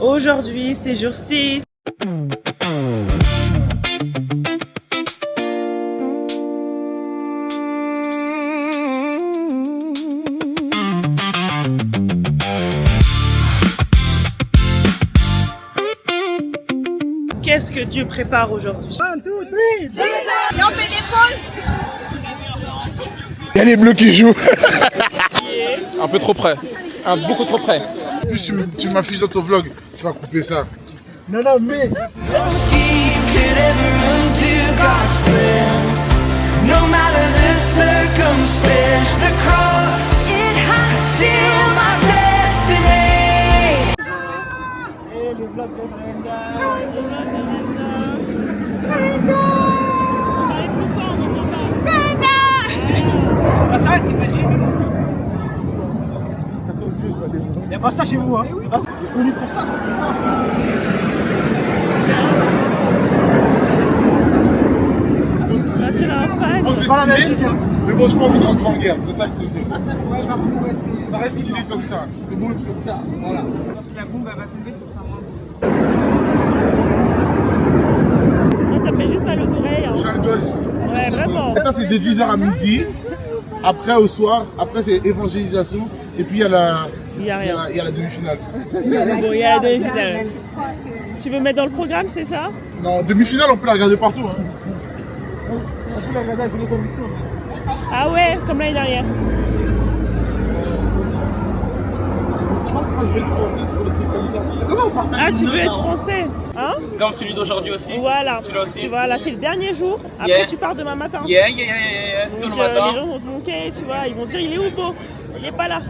Aujourd'hui, c'est jour 6. Qu'est-ce que Dieu prépare aujourd'hui? 1, 2, 3, Et on fait des pauses. Il y a les bleus qui jouent. Un peu trop près. Beaucoup trop près. En plus, tu m'affiches dans ton vlog. Tu vas couper ça. non, non, mais le vlog de Brenda. Ah, ça, t'es pas Jésus non plus. Il n'y a pas ça chez vous, hein? Il est connu pour ça. Tu es un fan. Bon, c'est pas la stylé. Belgique, hein. Mais bon, je pas envie de rentrer en guerre. C'est ça le truc. Ça reste stylé comme ça. C'est bon comme ça. Voilà. La bombe, elle va tomber, ce sera moins. Ça me fait juste mal aux oreilles. Je suis un gosse. Ouais, vraiment. Attends, c'est de 10h à midi. Après, au soir. Après, c'est évangélisation. Et puis, il y a la... Il y a rien. Il y a la demi-finale. Bon, il y a la demi-finale. Tu veux mettre dans le programme, c'est ça? Non, demi-finale, on peut la regarder partout. Hein. On peut la regarder avec les conditions aussi. Ah ouais, comme l'année dernière. Je crois que moi, je vais être français sur le truc comme ça. Mais comment on partage Ah, une tu veux note, être hein français? Hein? Comme celui d'aujourd'hui aussi. Voilà. Celui-là aussi. Tu vois, là, c'est le dernier jour. Après, Yeah. tu pars demain matin. Yeah. Tout Donc, le matin. les gens vont te manquer, tu vois. Ils vont te dire, il est où, Beau? Il est pas là.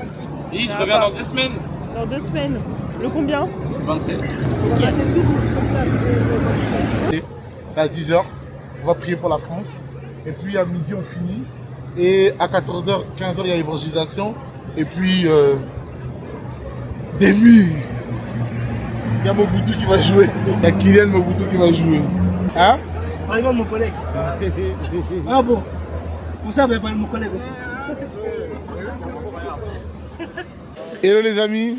Et je reviens dans 2 semaines. Dans 2 semaines. Le combien? 27. C'est à 10h. On va prier pour la France. Et puis, à midi, on finit. Et à 14h, 15h, il y a évangélisation. Et puis, des murs. Il y a Mobutu qui va jouer. Il y a Kylian Mobutu qui va jouer. Hein? Par exemple, mon collègue. Ah bon? Comme ça, vous allez parler de mon collègue aussi. Hello les amis.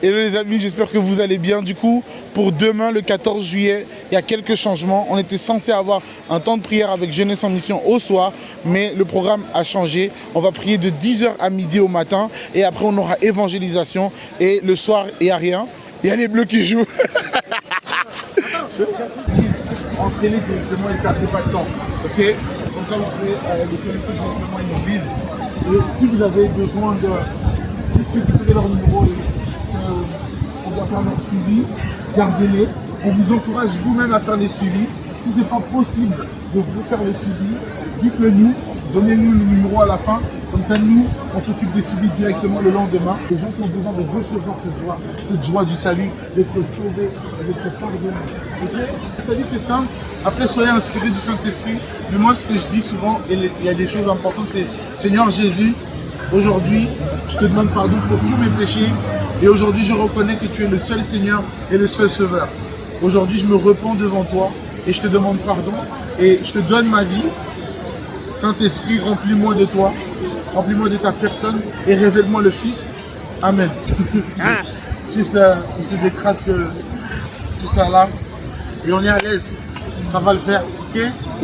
Hello les amis, j'espère que vous allez bien. Du coup, pour demain, le 14 juillet, il y a quelques changements. On était censé avoir un temps de prière avec Jeunesse en Mission au soir, mais le programme a changé. On va prier de 10h à midi au matin, et après on aura évangélisation, et le soir, il n'y a rien. Il y a les bleus qui jouent. Entraînez directement et ne perdez pas de temps. Ok? Comme ça, vous pouvez les connecter directement à une église. Et si vous avez besoin de récupérer leur numéro, on doit faire notre suivi, gardez-les. On vous encourage vous-même à faire les suivis. Si ce n'est pas possible de vous faire les suivis, dites-le nous, donnez-nous le numéro à la fin. Comme ça, nous, on s'occupe des suivis directement le lendemain. Les gens qui ont besoin de recevoir cette joie du salut, d'être sauvés, d'être pardonnés. Okay? Le salut, c'est simple. Après, soyez inspirés du Saint-Esprit. Mais moi, ce que je dis souvent, et il y a des choses importantes, c'est Seigneur Jésus, aujourd'hui, je te demande pardon pour tous mes péchés. Et aujourd'hui, je reconnais que tu es le seul Seigneur et le seul Sauveur. Aujourd'hui, je me repens devant toi et je te demande pardon. Et je te donne ma vie. Saint-Esprit, remplis-moi de toi. Remplis-moi de ta personne et révèle-moi le Fils. Amen. Juste, on se décrase que tout ça là. Et on est à l'aise. Ça va le faire. Ok?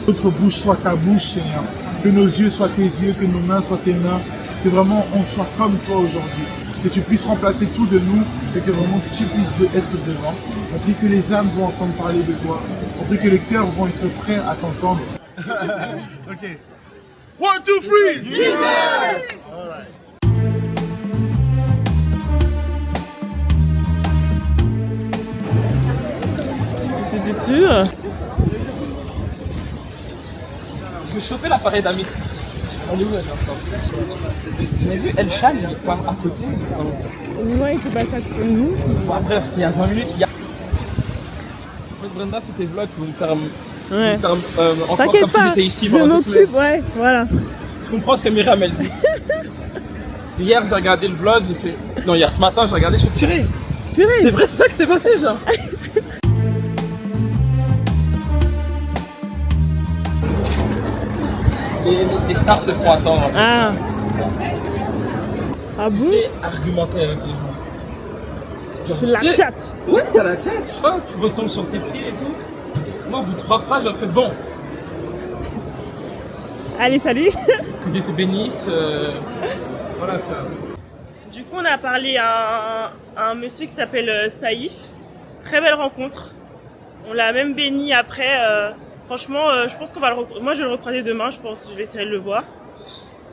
Notre bouche soit ta bouche, Seigneur. Que nos yeux soient tes yeux, que nos mains soient tes mains. Que vraiment on soit comme toi aujourd'hui. Que tu puisses remplacer tout de nous et que vraiment tu puisses être devant. On prie que les âmes vont entendre parler de toi. On prie que les cœurs vont être prêts à t'entendre. Ok. 1, 2, 3. Jesus! All right. Je vais choper l'appareil d'Amit. Elle est où elle? J'ai vu El Chal, il est quoi à côté? Ouais, il faut pas ça comme nous. Bon, après, parce qu'il y a 20 minutes, il y a. En fait, Brenda, c'était vlog pour me faire. Ouais. Encore T'inquiète comme si pas, j'étais ici je pendant 2 m'occupe, semaines. ouais, voilà. Je comprends ce que Myriam elle dit. Hier, j'ai regardé le vlog, j'ai fait. Non, hier ce matin, j'ai regardé, je fais purée. Purée. C'est vrai, c'est ça qui s'est passé, genre. Les stars se font attendre. Ah. Ah Tu bon? sais argumenter avec les gens. C'est de la tchatch. Ouais, t'as la tête. Tu retombes sur tes pieds et tout. Moi, au bout de 3 phrases, j'ai fait bon. Allez, salut. Que Dieu te bénisse. Voilà quoi. Du coup, on a parlé à un monsieur qui s'appelle Saïf. Très belle rencontre. On l'a même béni après. Franchement, je pense qu'on va moi, je vais le recroiser demain. Je pense que je vais essayer de le voir.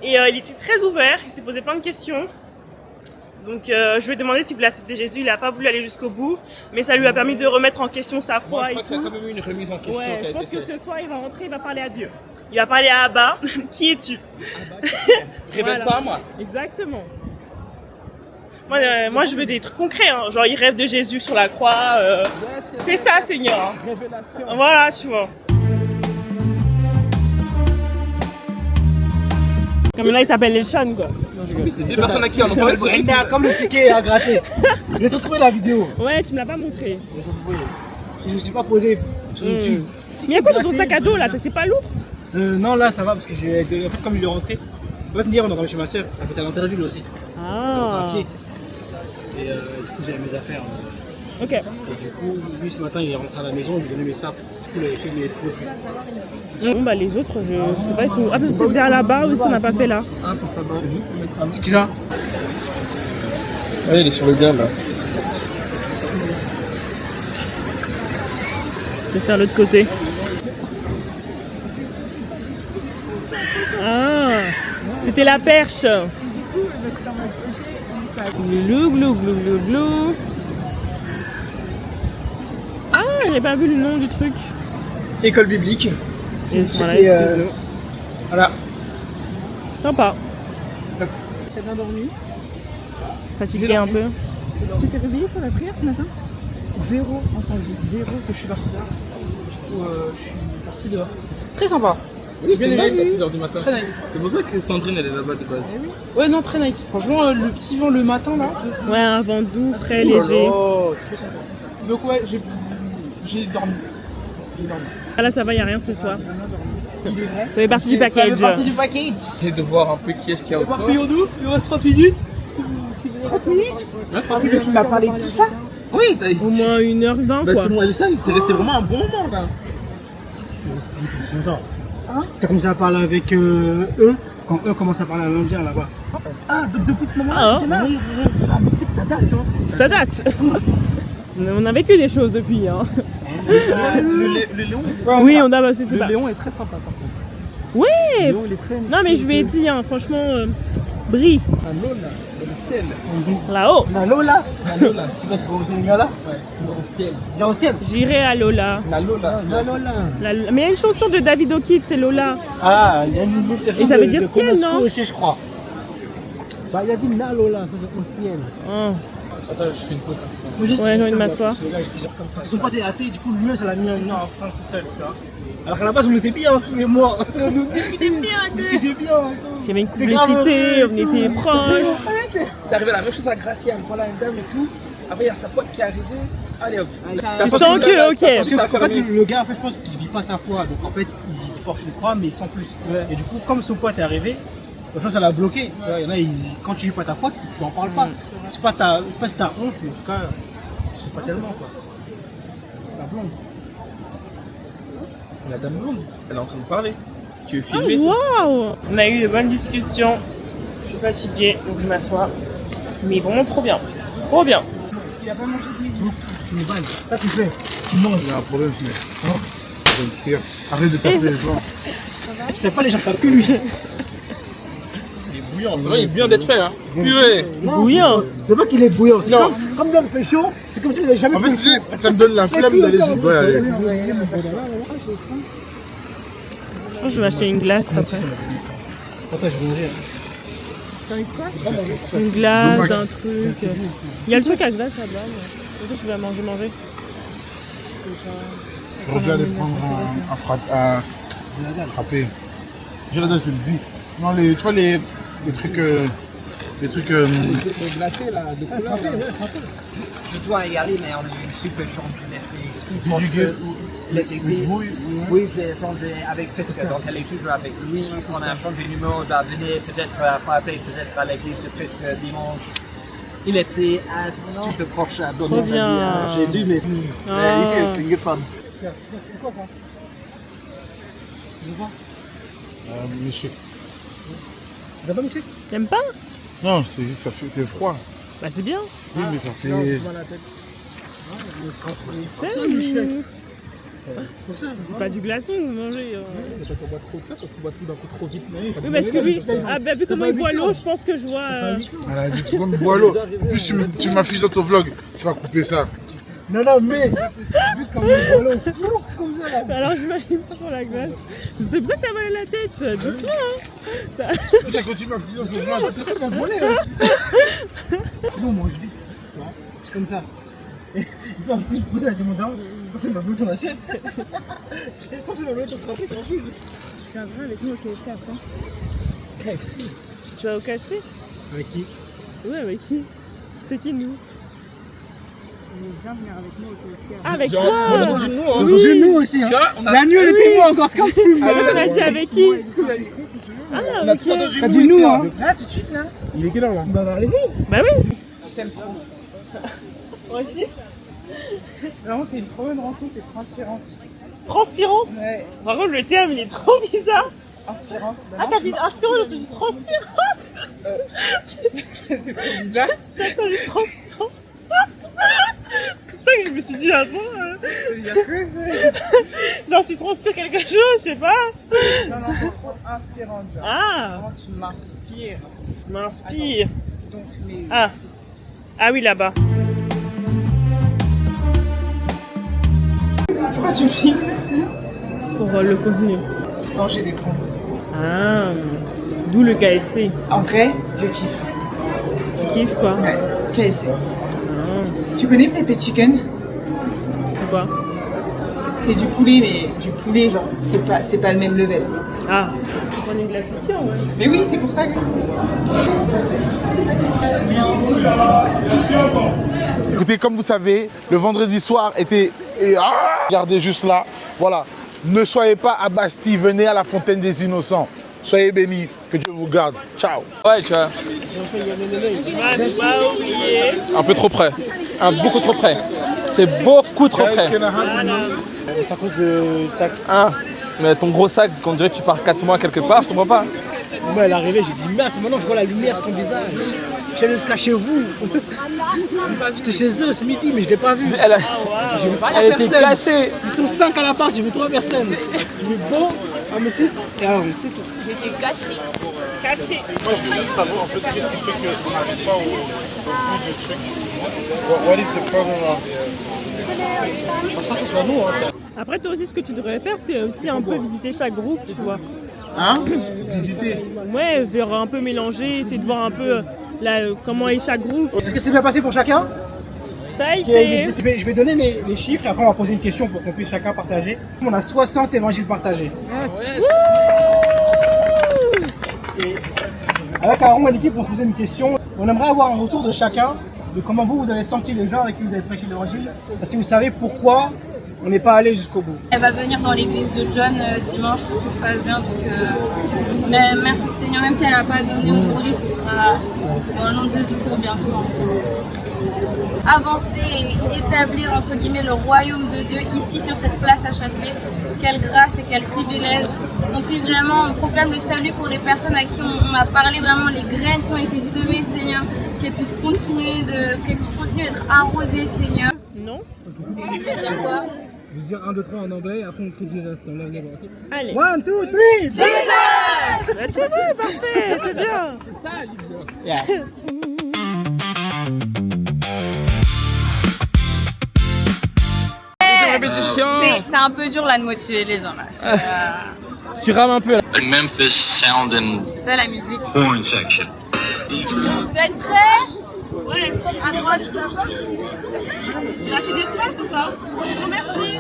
Et il était très ouvert. Il s'est posé plein de questions. Donc, je lui ai demandé s'il voulait accepter Jésus. Il n'a pas voulu aller jusqu'au bout. Mais ça lui a permis de remettre en question sa foi Moi, je et crois qu'il y a tout. quand même eu une remise en question. Ouais, qui a je pense été que faite. ce soir, il va rentrer, il va parler à Dieu. Il va parler à Abba. Qui es-tu? Révèle-toi à moi. Exactement. Moi, je veux des trucs concrets. Hein. Genre, il rêve de Jésus sur la croix. Fais ça, Seigneur. Révélation. Voilà, tu vois. Comme là, il s'appelle Elchan, quoi. C'est 2 personnes à qui on en parle. Il a comme le ticket à gratter. J'ai trouvé la vidéo. Ouais, tu me l'as pas montré. Je ne suis pas posé sur YouTube. Mais il y a quoi dans ton sac à dos là? C'est pas lourd? Non, là ça va parce que j'ai. En fait, comme il est rentré, on va te dire, on est rentré chez ma soeur. Elle fait à l'interview lui aussi. Ah. À pied. Et du coup, j'avais mes affaires. Ok. Et du coup, lui ce matin, il est rentré à la maison, je lui ai donné mes sapes. Du coup, il avait fait mes produits. Bon, bah les autres, je sais pas, ils sont. Ah, peut-être vers là-bas aussi, on n'a pas fait là. C'est qui ça? Ouais, il est sur le gars là. Je vais faire l'autre côté. Ah, c'était la perche. Glou, glou, glou, glou, glou. Ah, j'ai pas vu le nom du truc. École biblique. Et voilà, Et, excuse-nous. Voilà. Sympa. T'as bien dormi? Fatigué un peu. Tu t'es réveillé pour la prière ce matin? Zéro entendu, zéro parce que je suis partie tard. Du coup, je suis partie dehors. Très sympa. Oui, c'est Bien nice aimé. à 6h du matin. Très nice. C'est pour ça que Sandrine elle est là-bas de base. Ouais, non, très nice. Franchement, le petit vent le matin là. Ouais, un vent doux, frais, léger. Oh, très sympa. Donc, ouais, j'ai dormi. J'ai dormi. Ah là, ça va, y a rien ce soir. Il est vrai. Ça fait partie du Ça fait package. partie du package. J'essaie de voir un peu qui est-ce qu'il y a autour. Éparpillons-nous, il nous reste 30 minutes. 30 minutes? C'est lui qui m'a parlé de tout ça. Oui, t'as Au moins 1h20 Bah, quoi. c'est moi et ça, t'es resté vraiment un bon moment là. C'est longtemps. Tu as commencé à parler avec eux quand eux commencent à parler à l'Indien là-bas. Ah, donc depuis ce moment-là, Ah, t'es là. Ah, mais tu sais que ça date, hein. Ça date. On a vécu des choses depuis. Hein. Le Léon. Oui, on a bah, c'est Le ça. Léon est très sympa par contre. Ouais. Le Léon, il est très. Non mais je lui ai dit, hein, franchement, brille Un Lola, dans le ciel. là-haut. La Lola. La Lola. Tu vas se voir au Sénégal là? Ouais. Dans le ciel. Viens au ciel. J'irai à Lola. La Lola. La Lola. Mais il y a une chanson de David O'Keefe, c'est Lola. Ah, il y a une version Et ça veut de- dire de ciel, Konosco non? aussi, je crois. Bah, il a dit Na Lola, au ciel. Oh. Attends, je fais une pause. Ouais, j'ai envie de m'asseoir. Son pote est athée, du coup, lui-même, ça l'a mis en frein tout seul, tu vois. Alors qu'à la base, on était bien tous les mois. On discutait bien. On discutait bien. S'il y avait une publicité, on était proches. C'est arrivé la même chose à Gracia. Voilà une dame et tout. Après, il y a sa pote qui est arrivée. Allez hop. Tu sens que, ok. Parce que en fait, le gars, en fait, je pense qu'il vit pas sa foi. Donc en fait, il porte une croix, mais sans plus. Et du coup, comme son pote est arrivé, je pense que ça l'a bloqué. Il y en a, quand tu vis pas ta foi, tu n'en parles pas. C'est pas ta, pas si t'as honte, mais en tout cas, c'est pas tellement quoi. La blonde. La dame blonde, elle est en train de parler. Tu veux Oh, filmer waouh. On a eu de bonnes discussions. Je suis fatiguée, donc je m'assois. Mais vraiment trop bien. Trop bien. Il a pas mangé ce midi. C'est une balle. Ça, tu fais. Tu manges. Il y a un problème, je vais me crier. Arrête de taper les gens. Je t'aime pas les gens qui tapent que lui. Il est bouillant. C'est vrai, il est bien d'être fait. Hein. Purée. Bouillant. C'est pas qu'il est bouillant. C'est Non. comme dans le fait chaud, c'est comme s'il n'avait jamais En fait, fait tu sais, ça me donne la flemme d'aller sur toi. Allez. Je pense que je vais acheter une glace après. Attends, je vais manger. Une glace, un truc. Il y a le truc à glace là-bas. Mais... peut-être que je vais manger. Je vais aller prendre un frapper. J'ai la dalle, je le dis. Non, tu vois les trucs. Les trucs. Les glacés là, de couleur. Je dois y aller, mais on a une super chance. Merci. Du Oui, j'ai changé avec Prisca, donc elle est toujours avec lui. On a changé de numéro, on va venir peut-être frapper, peut-être à l'église de Prisca dimanche. Il était super proche à donner Trop sa vie à bien. Jésus, mais Ah. il était fun. C'est quoi ça? Je vois. Michel. T'as pas mixé? T'aimes pas? Non, c'est froid. Bah c'est bien. Oui, mais ça fait. Non, c'est pas la tête. C'est pas du glaçon, vous mangez. Mais quand on boit trop de ça, quand tu bois tout d'un coup trop vite. Oui, parce que lui, vu comment il boit l'eau, je pense que je vois. Elle a dit, tu vas me boire l'eau. En plus, tu m'affiches dans ton vlog. Tu vas couper ça. Non, non, mais vu comme le ballon, comme ça là. Alors j'imagine pas pour la glace. C'est pour ça que t'as mal à la tête, doucement. Hein. Tu continues à m'afficher dans ton vlog. C'est pas volé, non, mange vite. Tu vois, c'est comme ça. Et il fait un peu de poulet à mon dent. Quand c'est ma boule ton assiette. Quand c'est ma boule ton frappé, t'en fous. Tu viendras avec nous au KFC après. KFC. Tu vas au KFC? Avec qui? Oui, avec qui? C'est qui nous? Viens venir avec nous au KFC. Ah, avec On a toi! entendu nous, on a entendu nous aussi. Hein. La nuit, elle était moi encore, c'est comme film. Ah, on a dit avec qui? Ah, ok. T'as dit nous, hein. Là, tout de suite, là. Il est quelle heure là? Bah, allez-y. Bah oui! Vraiment, t'es une trop bonne rencontre, t'es transpirante. Transpirante? Ouais, Par contre, le terme il est trop bizarre. inspirante. Ah, t'as dit inspirante, l'autre dit transpirante. C'est bizarre. Attends, j'ai transpirante. C'est ça que je me suis dit avant. Il y a que ça. Genre, tu transpires quelque chose, je sais pas. Non, non, t'es trop inspirante. Genre. Ah, Vraiment, tu m'inspires. m'inspire. Donc, mais. Ah, ah oui, là-bas. Pourquoi tu me filmes? Pour le contenu. Danger d'écran. Ah, d'où le KFC. En vrai, je kiffe. Tu kiffes quoi? Ouais, KFC. Ah, Tu connais Pepe Chicken? c'est quoi? C'est du poulet, mais du poulet, genre, c'est pas le même level. Ah, on est une glace ici, ouais. Mais oui, c'est pour ça que. Écoutez, comme vous savez, le vendredi soir était. Regardez juste là. Voilà. Ne soyez pas à Bastille, venez à la Fontaine des Innocents. Soyez bénis, que Dieu vous garde. Ciao. Ouais, tu vois, Pas oublier. un peu trop près. Beaucoup trop près. C'est beaucoup trop près. C'est à cause de sac. Hein, mais ton gros sac, on dirait que tu pars 4 mois quelque part, je comprends pas. Moi, elle est arrivée, j'ai dit, mince, maintenant je vois la lumière sur ton visage. Je suis allé jusqu'à chez vous. J'étais chez eux ce midi, mais je l'ai pas vu. J'ai vu Elle était cachée. Ils sont 5 à l'appart, j'ai vu 3 personnes. J'ai vu beau, améthyste et un c'est tout. Caché. Moi, je veux juste savoir en fait qu'est-ce qui fait qu'on n'arrive pas au bout du truc. What is the problem of the... Après, toi aussi, ce que tu devrais faire, c'est aussi un peu visiter chaque groupe, tu vois. Hein? Visiter. Ouais, faire un peu mélanger, essayer de voir un peu comment est chaque groupe. Est-ce que c'est bien passé pour chacun? Ça a été. Je vais donner les chiffres et après on va poser une question pour qu'on puisse chacun partager. On a 60 évangiles partagés. Et avec Aaron et l'équipe, on se posait une question. On aimerait avoir un retour de chacun de comment vous avez senti les gens avec qui vous avez prêché l'évangile. Parce que vous savez pourquoi on n'est pas allé jusqu'au bout. Elle va venir dans l'église de John dimanche si tout se passe bien. Donc, mais merci Seigneur, même si elle n'a pas donné aujourd'hui, ce sera dans le nom de Dieu du cours bien sûr. Avancer et établir entre guillemets le royaume de Dieu ici sur cette place à Châtelet. Quelle grâce et quel privilège. On prie vraiment, on proclame le salut pour les personnes à qui on a parlé, vraiment les graines qui ont été semées, Seigneur, qu'elles puissent continuer d'être arrosées, Seigneur. Non? Quoi? Je vais dire 1, 2, 3 en anglais et après on crie Jesus. On lève les bras, ok? Allez. 1, 2, 3, Jesus! Bah, tu vois, parfait, c'est bien. Yeah. C'est un peu dur là de motiver les gens là. Tu rames un peu là. Memphis sound and C'est la musique. horn section. Vous êtes prêts? Ouais. À droite, ça va? Là, c'est d'espace ou pas? Oh, merci.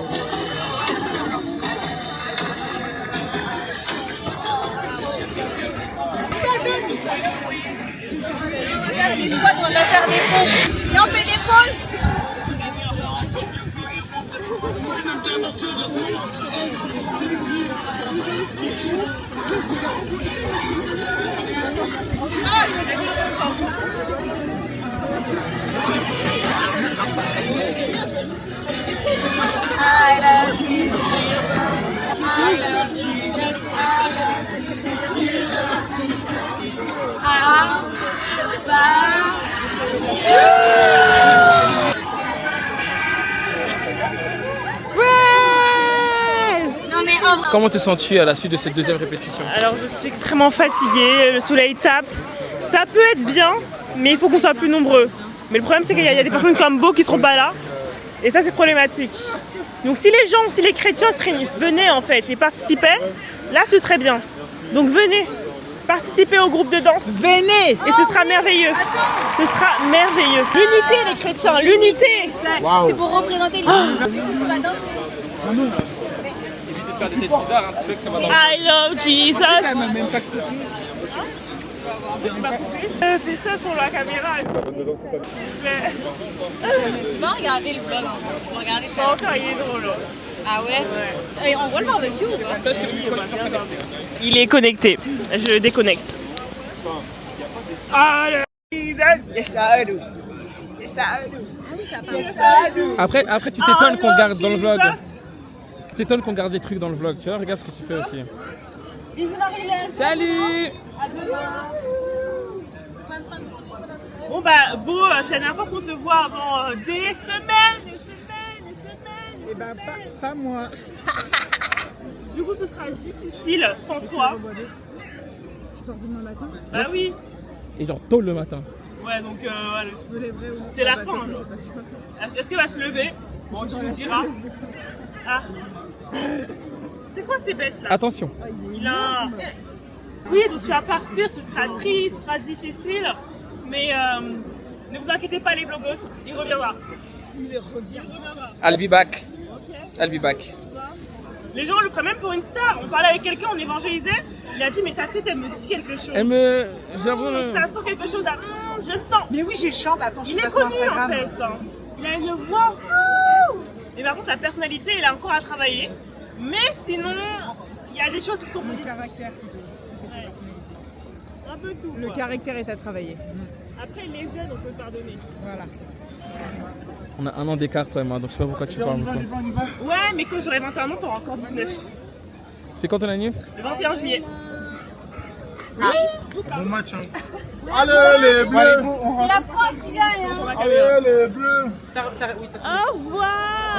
On va faire des squats, on va faire des pauses. Et on fait des pauses. Comment te sens-tu à la suite de cette deuxième répétition? Alors je suis extrêmement fatiguée, le soleil tape. Ça peut être bien, mais il faut qu'on soit plus nombreux. Mais le problème c'est qu'il y a des personnes comme Beau qui seront pas là. Et ça c'est problématique. Donc si les chrétiens se réunissent, venez en fait et participaient, là ce serait bien. Donc venez, participez au groupe de danse. Venez. Et ce sera merveilleux. Ce sera merveilleux. L'unité les chrétiens, l'unité. C'est pour représenter les... Du coup, tu vas danser. Évite de faire des têtes bizarres, hein. Tu sais que ça va dans I love Jesus. Elle m'a même pas coupé. Fais ça sur la caméra. Tu vas regarder le vlog encore. Tu vas regarder Pas encore, il est drôle. Ah ouais, Et on voit le barbecue ou pas? Sache que le micro est toujours connecté. Il est connecté. Je le déconnecte. Ah, Après tu t'étonnes qu'on garde dans le vlog. Tu t'étonnes qu'on garde des trucs dans le vlog, tu vois, regarde ce que tu fais aussi. Salut. Bon bah Beau, c'est la dernière fois qu'on te voit avant des semaines. Eh ben, pas moi. Du coup ce sera difficile sans toi. Tu pars demain matin? Bah oui. Et genre tôt le matin. Ouais donc voilà. C'est la fin. Est-ce qu'elle va se lever? Bon tu nous diras. Ah. C'est quoi ces bêtes là? Attention. Il a... Oui, donc tu vas partir, tu seras triste, ce sera difficile, mais ne vous inquiétez pas les blogos, il reviendra. I'll be back. I'll be back. Les gens le prennent même pour une star. On parlait avec quelqu'un, on évangélisait, il a dit mais ta tête elle me dit quelque chose. J'avoue. Ça sent quelque chose à... je sens. Mais oui, j'ai chante. Attends, je Il te est passe mon connu en Instagram. fait. Hein. Il a une voix. Mais par contre la personnalité, il a encore à travailler. Mais sinon, il y a des choses qui sont Le caractère. Ouais. Un peu tout. Le quoi. caractère est à travailler. Après, les jeunes, on peut le pardonner. Voilà. On a un an d'écart toi et moi, donc je sais pas pourquoi tu parles. Ouais, mais quand j'aurai 21 ans, t'auras encore 19. C'est quand ton anniv? Le 21 juillet. Bon match, hein. Allez les bleus. La France qui gagne, hein. Allez les bleus. Au revoir.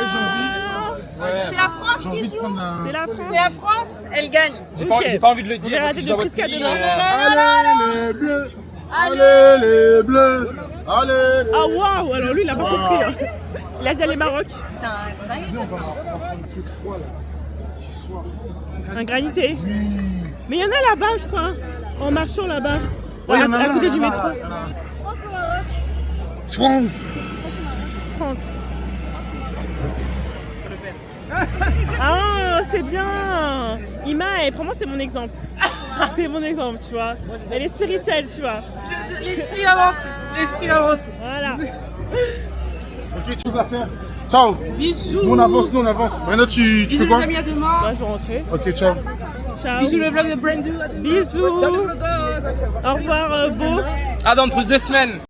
C'est la France J'ai qui envie de joue. prendre un... C'est la France. C'est la France, elle gagne. J'ai pas envie de le On dire. va parce rater que je de dois prise votre pays, cadeau. Allez les bleus. Allez les bleus. Allez les... Ah waouh, alors lui il a pas compris. Hein. Il a dit aller Maroc. C'est un dingue. Un granité. Mais il y en a là-bas, je crois. En marchant là-bas. Ouais, il y en a à un, côté il y du en a métro. un. France ou Maroc? France. France. Ah, c'est bien. Ima, pour moi, c'est mon exemple. C'est mon exemple, tu vois. Elle est spirituelle, tu vois. L'esprit avance. L'esprit avance. Voilà. Ok, chose à faire. Ciao. Bisous. Nous on avance. Brenda, tu fais quoi? Les amis, à demain. Moi, je vais rentrer. Ok, ciao. Ciao. Bisous le vlog de Brandon. Bisous. Ciao les vloggers. Au revoir, Beau. Ah, dans 2 semaines.